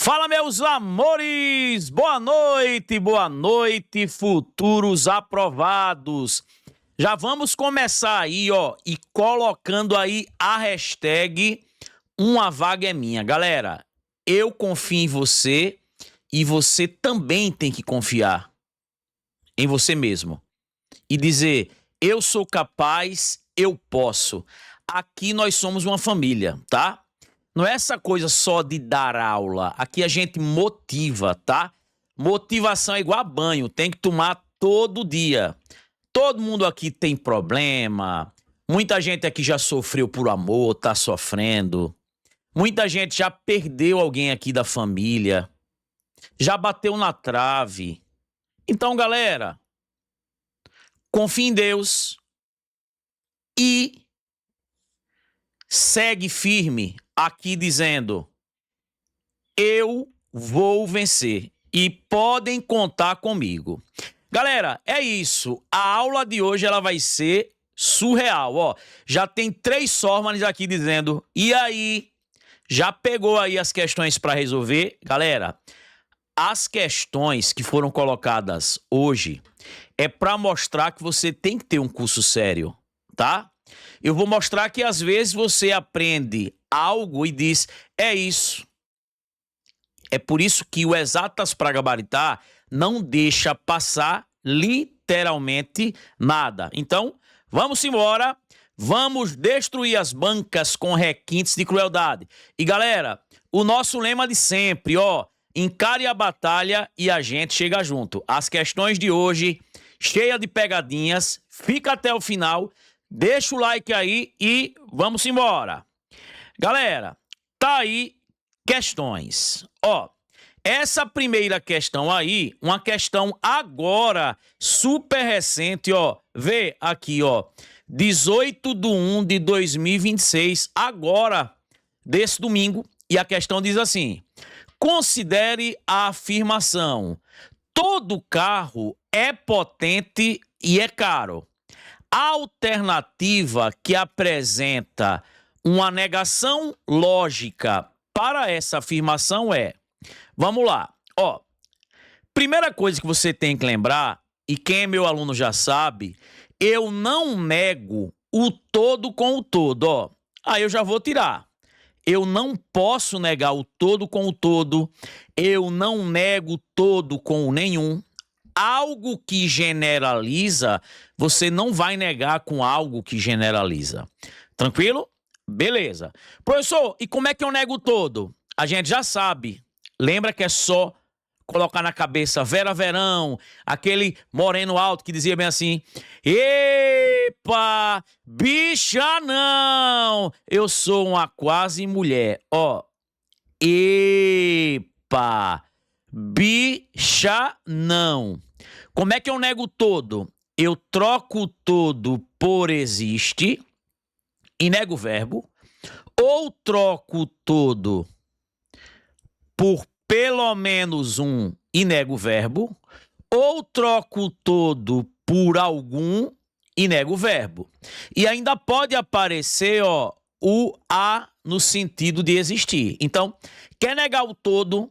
Fala, meus amores! Boa noite, futuros aprovados. Já vamos começar aí, ó, e colocando aí a hashtag Uma Vaga é Minha. Galera, eu confio em você e você também tem que confiar em você mesmo. E dizer, eu sou capaz, eu posso. Aqui nós somos uma família, tá? Não é essa coisa só de dar aula. Aqui a gente motiva, tá? Motivação é igual a banho, tem que tomar todo dia. Todo mundo aqui tem problema. Muita gente aqui já sofreu por amor, tá sofrendo. Muita gente já perdeu alguém aqui da família. Já bateu na trave. Então, galera, confie em Deus e segue firme aqui dizendo, eu vou vencer e podem contar comigo. Galera, é isso. A aula de hoje ela vai ser surreal, ó. Já tem 3 formas aqui dizendo, e aí? Já pegou aí as questões para resolver? Galera, as questões que foram colocadas hoje é para mostrar que você tem que ter um curso sério, tá? Eu vou mostrar que às vezes você aprende algo e diz, é isso. É por isso que o Exatas para Gabaritar não deixa passar literalmente nada. Então, vamos embora, vamos destruir as bancas com requintes de crueldade. E galera, o nosso lema de sempre, ó, encare a batalha e a gente chega junto. As questões de hoje, cheia de pegadinhas, fica até o final, deixa o like aí e vamos embora. Galera, tá aí questões. Ó, essa primeira questão aí, uma questão agora, super recente, ó. Vê aqui, ó. 18/1/2026, agora, desse domingo. E a questão diz assim, considere a afirmação, todo carro é potente e é caro. A alternativa que apresenta uma negação lógica para essa afirmação é, vamos lá, ó, primeira coisa que você tem que lembrar, e quem é meu aluno já sabe, eu não nego o todo com o todo, ó, aí eu já vou tirar. Eu não posso negar o todo com o todo, eu não nego todo com o nenhum. Algo que generaliza, você não vai negar com algo que generaliza. Tranquilo? Beleza. Professor, e como é que eu nego todo? A gente já sabe. Lembra que é só colocar na cabeça Vera Verão, aquele moreno alto que dizia bem assim, epa, bicha não, eu sou uma quase mulher. Ó, epa, bicha não. Como é que eu nego todo? Eu troco todo por existe e nego o verbo, ou troco todo por pelo menos um e nego o verbo, ou troco todo por algum e nego o verbo. E ainda pode aparecer, ó, o a no sentido de existir. Então, quer negar o todo,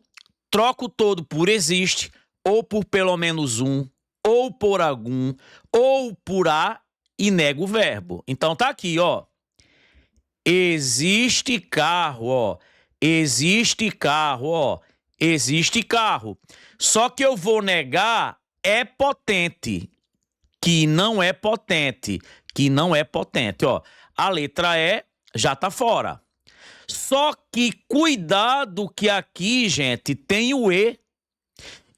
troca o todo por existe, ou por pelo menos um, ou por algum, ou por a e nego o verbo. Então tá aqui, ó. Existe carro, ó. Existe carro, ó. Existe carro. Só que eu vou negar é potente, que não é potente, que não é potente, ó. A letra E já tá fora. Só que cuidado que aqui, gente, tem o E.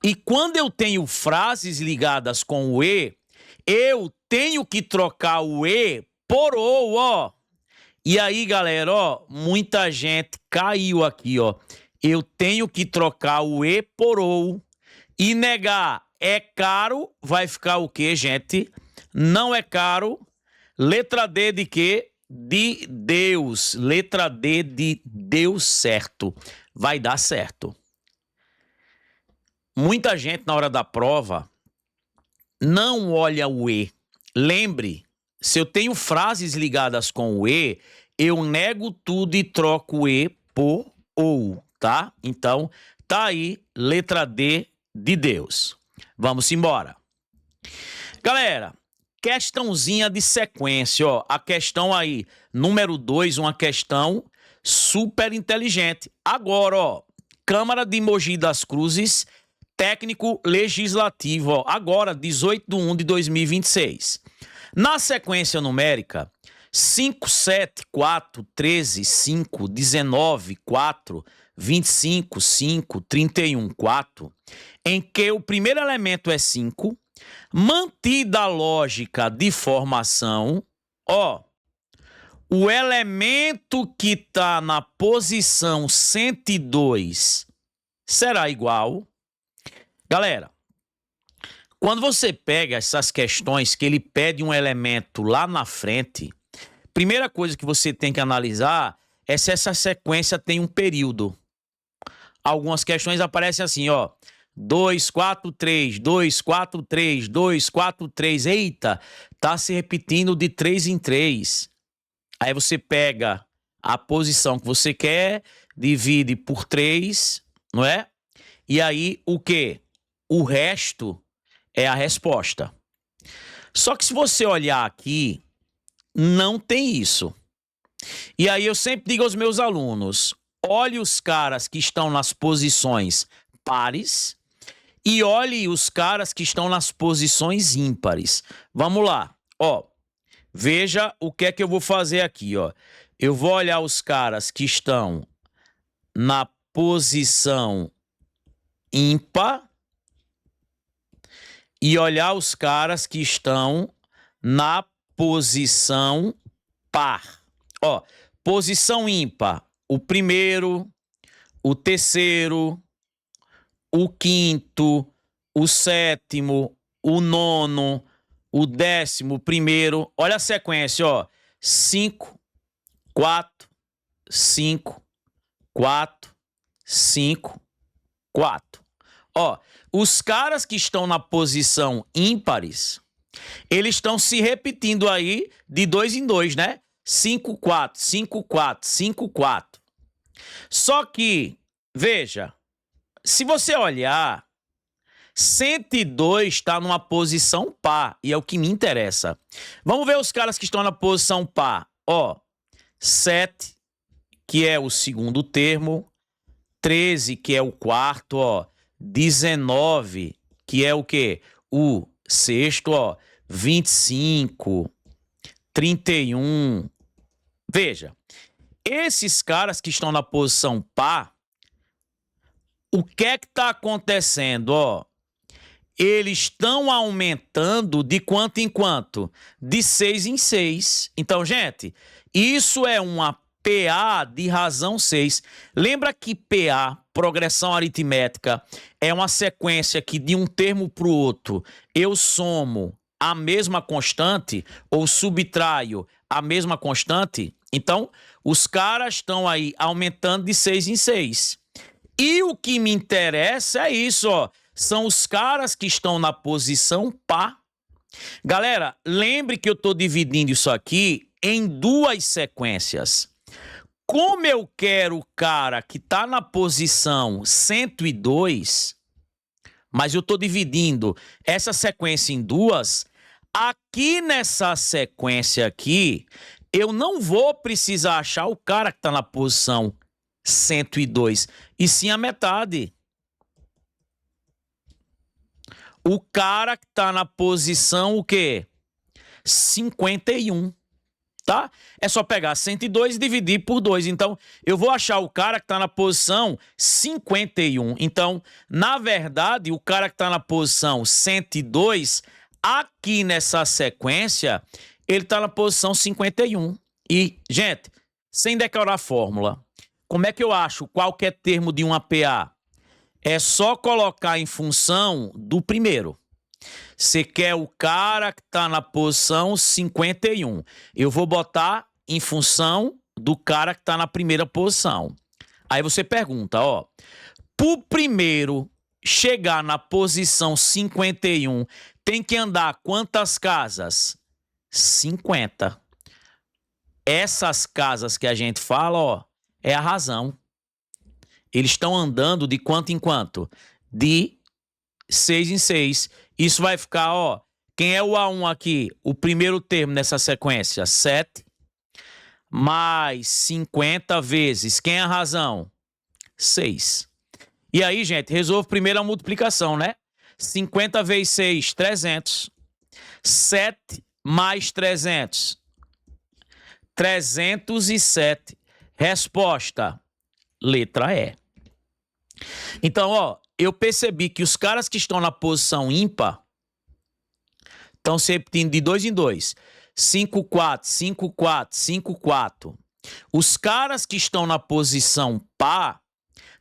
E quando eu tenho frases ligadas com o E, eu tenho que trocar o E por ou, ó. E aí, galera, ó, muita gente caiu aqui, ó. Eu tenho que trocar o E por ou. E negar é caro, vai ficar o quê, gente? Não é caro. Letra D de quê? De Deus. Letra D de Deus certo. Vai dar certo. Muita gente na hora da prova não olha o E. Lembre, se eu tenho frases ligadas com o E, eu nego tudo e troco o E por ou, tá? Então, Tá aí, letra D de Deus. Vamos embora. Galera, questãozinha de sequência, ó. A questão aí, número 2, uma questão super inteligente. Agora, ó, Câmara de Mogi das Cruzes, técnico legislativo, ó. Agora, 18/1/2026. Na sequência numérica, 5, 7, 4, 13, 5, 19, 4, 25, 5, 31, 4, em que o primeiro elemento é 5, mantida a lógica de formação, ó, o elemento que está na posição 102 será igual. Galera, quando você pega essas questões que ele pede um elemento lá na frente, primeira coisa que você tem que analisar é se essa sequência tem um período. Algumas questões aparecem assim, ó, 2, 4, 3, 2, 4, 3, 2, 4, 3. Eita, tá se repetindo de 3 em 3. Aí você pega a posição que você quer, divide por 3, não é? E aí o quê? O resto é a resposta. Só que se você olhar aqui, não tem isso. E aí eu sempre digo aos meus alunos, olhe os caras que estão nas posições pares e olhe os caras que estão nas posições ímpares. Vamos lá, ó. Veja o que é que eu vou fazer aqui, ó. Eu vou olhar os caras que estão na posição ímpar e olhar os caras que estão na posição par. Ó, posição ímpar, o primeiro, o terceiro, o quinto, o sétimo, o nono, o 11º. Olha a sequência, ó. 5, 4, 5, 4, 5, 4. Ó, os caras que estão na posição ímpares, eles estão se repetindo aí de 2 em 2, né? 5, 4, 5, 4, 5, 4. Só que, veja, se você olhar, 102 está numa posição par, e é o que me interessa. Vamos ver os caras que estão na posição par. Ó, 7, que é o segundo termo, 13, que é o quarto, ó, 19, que é o quê? O sexto, ó, 25, 31. Veja, esses caras que estão na posição par, o que é que está acontecendo, ó? Eles estão aumentando de quanto em quanto? De 6 em 6. Então, gente, isso é uma PA de razão 6. Lembra que PA, progressão aritmética, é uma sequência que de um termo para o outro eu somo a mesma constante ou subtraio a mesma constante? Então, os caras estão aí aumentando de 6 em 6. E o que me interessa é isso, ó. São os caras que estão na posição par. Galera, lembre que eu estou dividindo isso aqui em duas sequências. Como eu quero o cara que está na posição 102, mas eu estou dividindo essa sequência em duas, aqui nessa sequência aqui, eu não vou precisar achar o cara que está na posição 102, e sim a metade. O cara que está na posição, o quê? 51, tá? É só pegar 102 e dividir por 2. Então, eu vou achar o cara que está na posição 51. Então, na verdade, o cara que está na posição 102, aqui nessa sequência, ele está na posição 51. E, gente, sem decorar a fórmula, como é que eu acho qualquer termo de uma PA? É só colocar em função do primeiro. Você quer o cara que está na posição 51. Eu vou botar em função do cara que está na primeira posição. Aí você pergunta, ó. Para o primeiro chegar na posição 51, tem que andar quantas casas? 50. Essas casas que a gente fala, ó, é a razão. eles estão andando de quanto em quanto? De 6 em 6. Isso vai ficar, ó, quem é o A1 aqui? O primeiro termo nessa sequência, 7, mais 50 vezes, quem é a razão? 6. E aí, gente, resolvo primeiro a multiplicação, né? 50 vezes 6, 300. 7 mais 300, 307. Resposta, letra E. Então, ó, eu percebi que os caras que estão na posição ímpar estão se repetindo de 2 em 2. 5, 4, 5, 4, 5, 4. Os caras que estão na posição par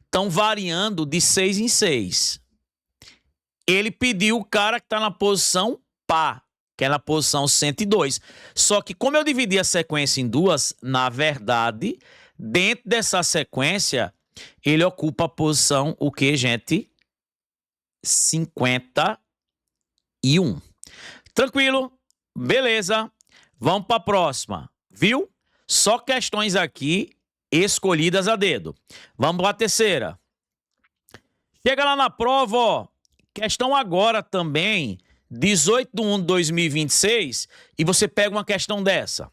estão variando de 6 em 6. Ele pediu o cara que está na posição par, que é na posição 102. Só que como eu dividi a sequência em duas, na verdade, dentro dessa sequência, ele ocupa a posição, o que, gente? 51. Tranquilo? Beleza. Vamos para a próxima. Viu? Só questões aqui escolhidas a dedo. Vamos para a terceira. Chega lá na prova, ó. Questão agora também, 18/1/2026, e você pega uma questão dessa.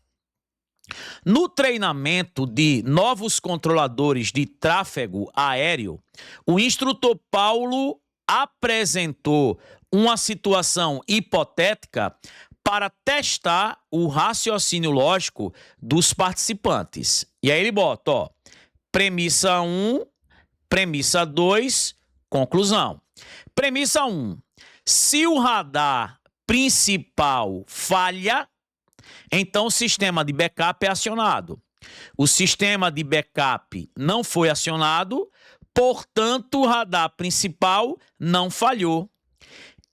No treinamento de novos controladores de tráfego aéreo, o instrutor Paulo apresentou uma situação hipotética para testar o raciocínio lógico dos participantes. E aí ele bota, ó, premissa 1, premissa 2, conclusão. Premissa 1. Se o radar principal falha, então o sistema de backup é acionado. O sistema de backup não foi acionado, portanto o radar principal não falhou.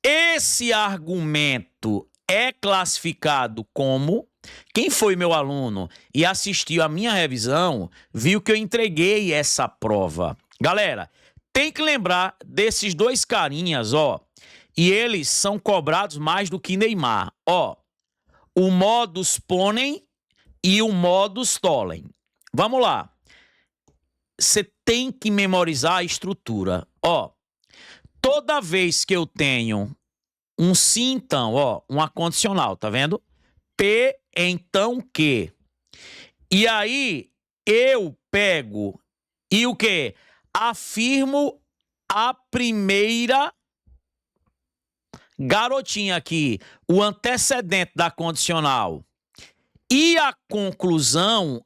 Esse argumento é classificado como... Quem foi meu aluno e assistiu a minha revisão, viu que eu entreguei essa prova. Galera, tem que lembrar desses dois carinhas, ó. E eles são cobrados mais do que Neymar. Ó, o modus ponens e o modus tollens. Vamos lá. Você tem que memorizar a estrutura. Ó, toda vez que eu tenho um se então, ó, uma condicional, tá vendo? P então que. E aí eu pego e o quê? Afirmo a primeira garotinha aqui, o antecedente da condicional. E a conclusão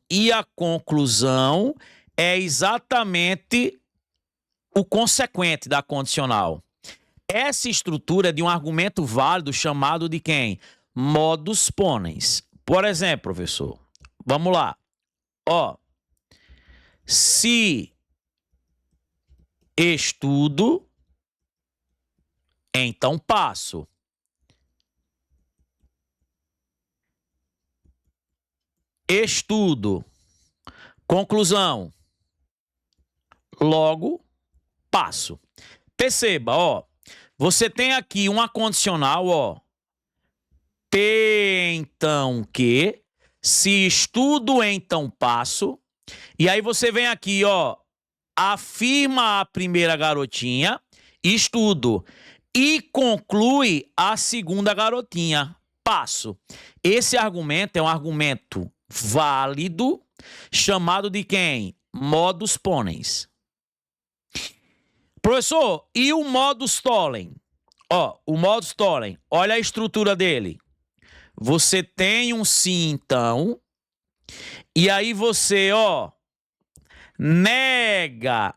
é exatamente o consequente da condicional. Essa estrutura é de um argumento válido chamado de quem? Modus ponens. Por exemplo, professor, vamos lá. Ó, se estudo, então passo. Estudo, conclusão, logo passo. Perceba, ó, você tem aqui uma condicional, ó, P então que, se estudo então passo, e aí você vem aqui, ó, afirma a primeira garotinha, estudo, e conclui a segunda garotinha, passo. Esse argumento é um argumento válido, chamado de quem? Modus ponens. Professor, e o modus tollens? Ó, o modus tollens, olha a estrutura dele. Você tem um sim, então, e aí você, ó, nega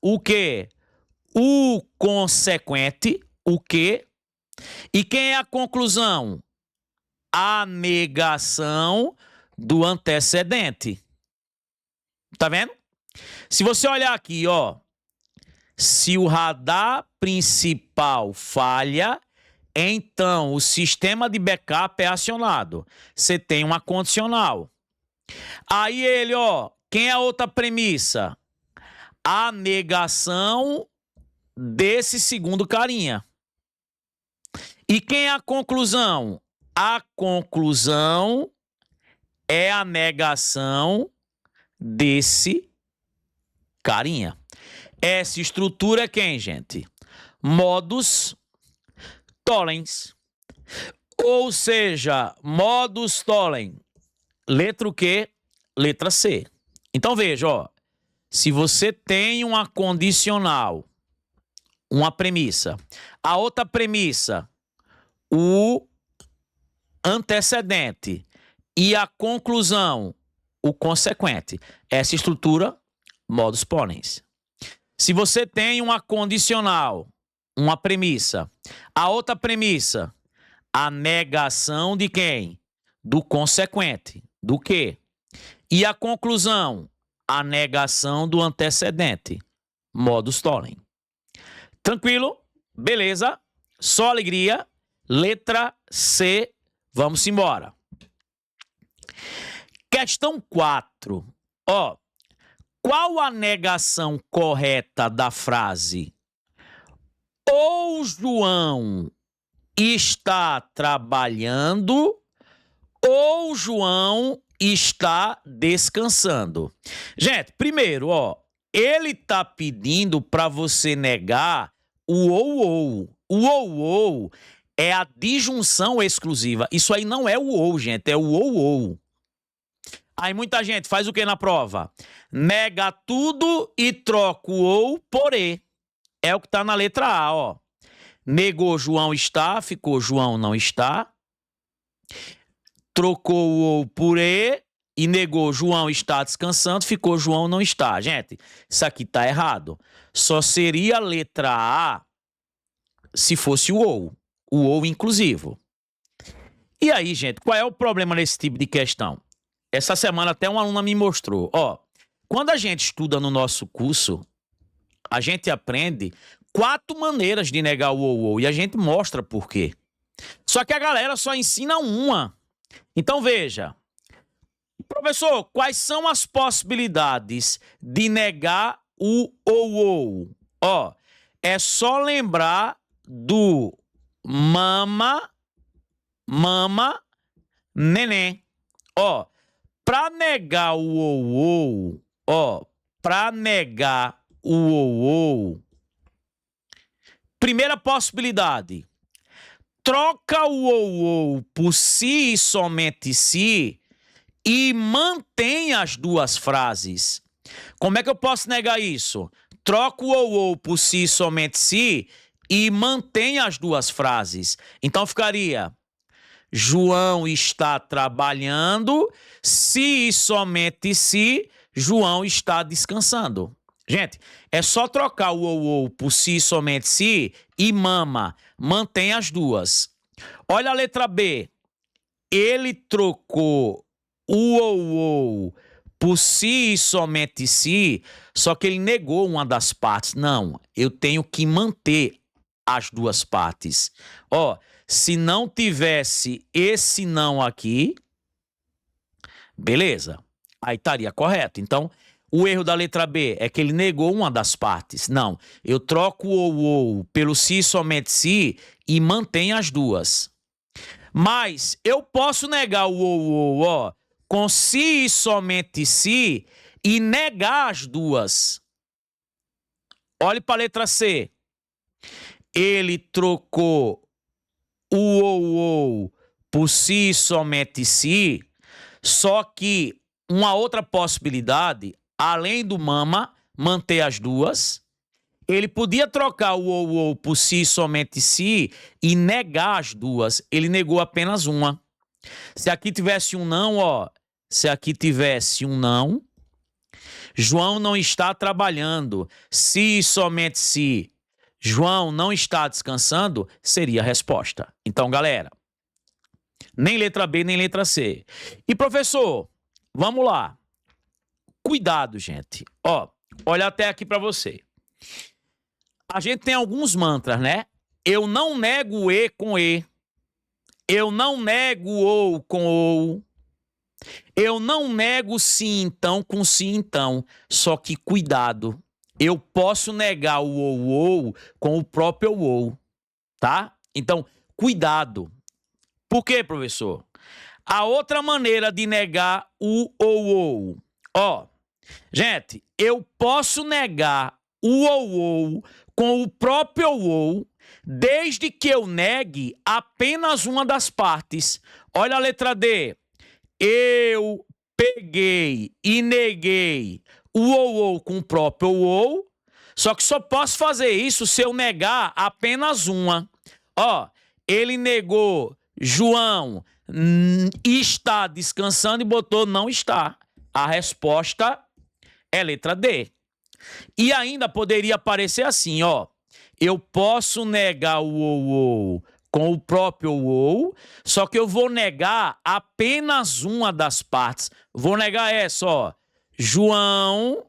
o quê? O consequente, o quê? E quem é a conclusão? A negação do antecedente. Tá vendo? Se você olhar aqui, ó, se o radar principal falha, então o sistema de backup é acionado. Você tem uma condicional. Aí ele, ó, quem é a outra premissa? A negação desse segundo carinha. E quem é a conclusão? A conclusão é a negação desse carinha. Essa estrutura é quem, gente? Modus tollens. Ou seja, modus tollens. Letra o quê? Letra C. Então veja, ó. Se você tem uma condicional, uma premissa, a outra premissa, o antecedente e a conclusão, o consequente. Essa estrutura, modus ponens. Se você tem uma condicional, uma premissa, a outra premissa, a negação de quem? Do consequente. Do quê? E a conclusão, a negação do antecedente. Modus tollens. Tranquilo? Beleza? Só alegria. Letra C. Vamos embora. Questão 4. Ó, qual a negação correta da frase? Ou João está trabalhando ou João está descansando. Gente, primeiro, ó, ele tá pedindo para você negar o ou. O ou é a disjunção exclusiva. Isso aí não é o ou, gente, é o ou. Aí muita gente faz o que na prova? Nega tudo e troca o ou por e. É o que tá na letra A, ó. Negou João está, ficou João não está. Trocou o ou por e negou João está descansando, ficou João não está. Gente, isso aqui tá errado. Só seria a letra A se fosse o ou inclusivo. E aí, gente, qual é o problema nesse tipo de questão? Essa semana até uma aluna me mostrou. Ó, quando a gente estuda no nosso curso, a gente aprende 4 maneiras de negar o ou e a gente mostra por quê. Só que a galera só ensina uma. Então veja, professor, quais são as possibilidades de negar o ou? Ó, é só lembrar do mama, neném. Ó, para negar o ou, ó, para negar o ou, primeira possibilidade, troca o ou por si e somente si e mantém as duas frases. Como é que eu posso negar isso? Troca o ou por si e somente si e mantém as duas frases. Então ficaria: João está trabalhando, se e somente se João está descansando. Gente, é só trocar o ou por si e somente si e mantém as duas. Olha a letra B. Ele trocou o ou por si e somente si, só que ele negou uma das partes. Não, eu tenho que manter as duas partes. Ó, se não tivesse esse não aqui, beleza, aí estaria correto. Então, o erro da letra B é que ele negou uma das partes. Não, eu troco o ou pelo si e somente si e mantenho as duas. Mas eu posso negar o ou, ó, com si e somente si e negar as duas. Olhe para a letra C. Ele trocou o ou por si e somente si, só que uma outra possibilidade, além do manter as duas, ele podia trocar o ou por si e somente si e negar as duas. Ele negou apenas uma. Se aqui tivesse um não, ó, se aqui tivesse um não, João não está trabalhando, se e somente se João não está descansando, seria a resposta. Então, galera, nem letra B, nem letra C. E, professor, vamos lá. Cuidado, gente. Ó, olha até aqui para você. A gente tem alguns mantras, né? Eu não nego E com E. Eu não nego ou com ou. Eu não nego sim então com sim então. Só que cuidado. Eu posso negar o ou com o próprio ou, tá? Então, cuidado. Por quê, professor? A outra maneira de negar o ou, ó, Gente, eu posso negar o ou com o próprio ou desde que eu negue apenas uma das partes. Olha a letra D. Eu peguei e neguei o ou com o próprio ou, só que só posso fazer isso se eu negar apenas uma. Ó, ele negou João está descansando e botou não está. A resposta é letra D. E ainda poderia aparecer assim, ó. Eu posso negar o ou com o próprio ou, só que eu vou negar apenas uma das partes. Vou negar essa, ó. João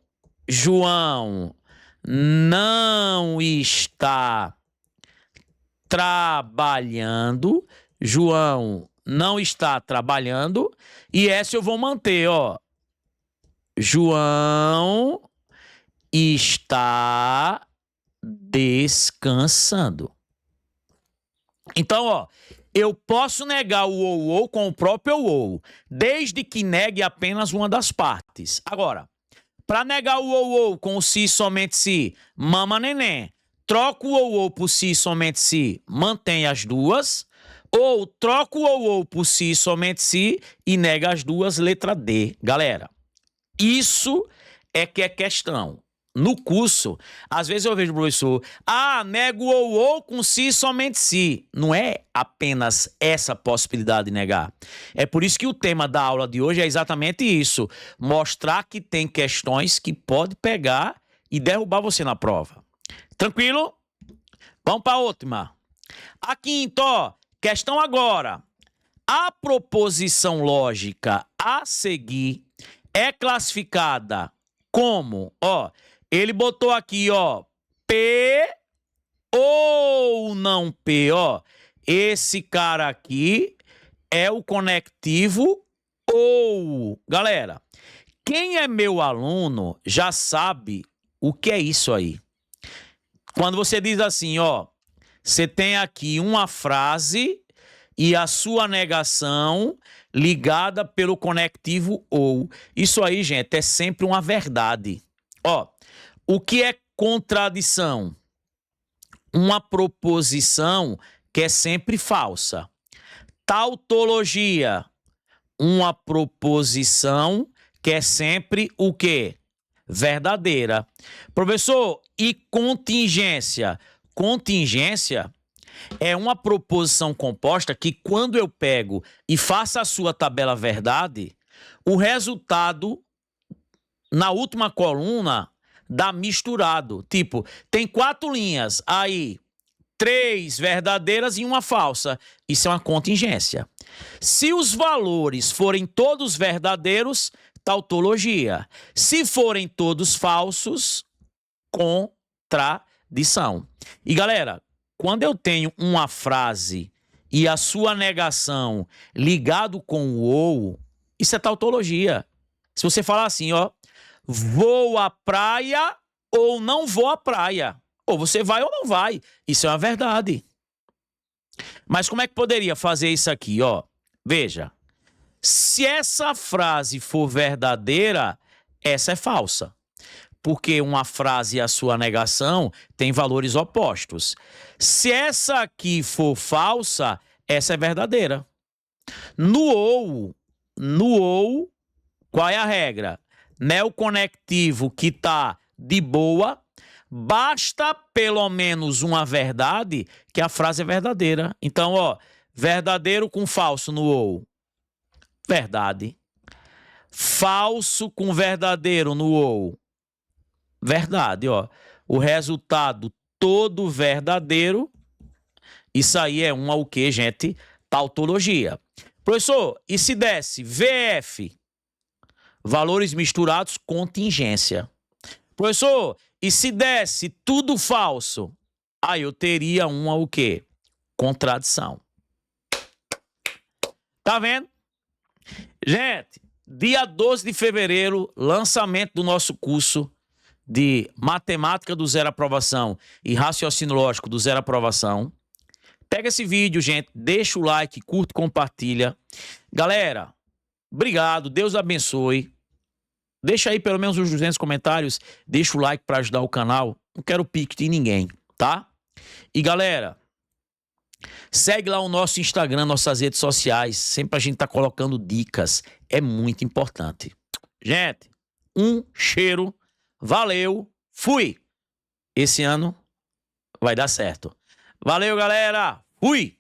não está trabalhando. João não está trabalhando. E essa eu vou manter, ó. João está descansando. Então, ó, eu posso negar o ou com o próprio ou, desde que negue apenas uma das partes. Agora, para negar o ou com o se somente se, mama neném, troco o ou por se somente se, mantém as duas, ou troco o ou por se somente se e nega as duas, letra D. Galera, isso é que é questão. No curso, às vezes eu vejo o professor, nego ou com si somente si. Não é apenas essa possibilidade de negar. É por isso que o tema da aula de hoje é exatamente isso. Mostrar que tem questões que pode pegar e derrubar você na prova. Tranquilo? Vamos para a última. A quinta, ó, questão agora. A proposição lógica a seguir é classificada como, ó, ele botou aqui, ó, P ou não P, ó. Esse cara aqui é o conectivo ou. Galera, quem é meu aluno já sabe o que é isso aí. Quando você diz assim, ó, você tem aqui uma frase e a sua negação ligada pelo conectivo ou. Isso aí, gente, é sempre uma verdade. Ó, o que é contradição? Uma proposição que é sempre falsa. Tautologia, uma proposição que é sempre o quê? Verdadeira. Professor, e contingência? Contingência é uma proposição composta que quando eu pego e faço a sua tabela verdade, o resultado na última coluna dá misturado. Tipo, tem 4 linhas, aí 3 verdadeiras e uma falsa. Isso é uma contingência. Se os valores forem todos verdadeiros, tautologia. Se forem todos falsos, contradição. E galera, quando eu tenho uma frase e a sua negação ligado com o ou, isso é tautologia. Se você falar assim, ó, vou à praia ou não vou à praia, ou você vai ou não vai, isso é uma verdade. Mas como é que poderia fazer isso aqui, ó? Veja, se essa frase for verdadeira, essa é falsa. Porque uma frase e a sua negação têm valores opostos. Se essa aqui for falsa, essa é verdadeira. No ou, qual é a regra? Neoconectivo que está de boa, basta pelo menos uma verdade que a frase é verdadeira. Então, ó, verdadeiro com falso no ou. Verdade. Falso com verdadeiro no ou. Verdade, ó. O resultado todo verdadeiro. Isso aí é o que, gente? Tautologia. Professor, e se desse VF? Valores misturados, contingência. Professor, e se desse tudo falso? Aí eu teria o quê? Contradição. Tá vendo? Gente, dia 12 de fevereiro, lançamento do nosso curso de Matemática do Zero Aprovação e Raciocínio Lógico do Zero Aprovação. Pega esse vídeo, gente, deixa o like, curte, compartilha. Galera, obrigado, Deus abençoe. Deixa aí pelo menos os 200 comentários, deixa o like para ajudar o canal. Não quero pique de ninguém, tá? E galera, segue lá o nosso Instagram, nossas redes sociais. Sempre a gente tá colocando dicas. É muito importante. Gente, um cheiro. Valeu. Fui. Esse ano vai dar certo. Valeu, galera. Fui.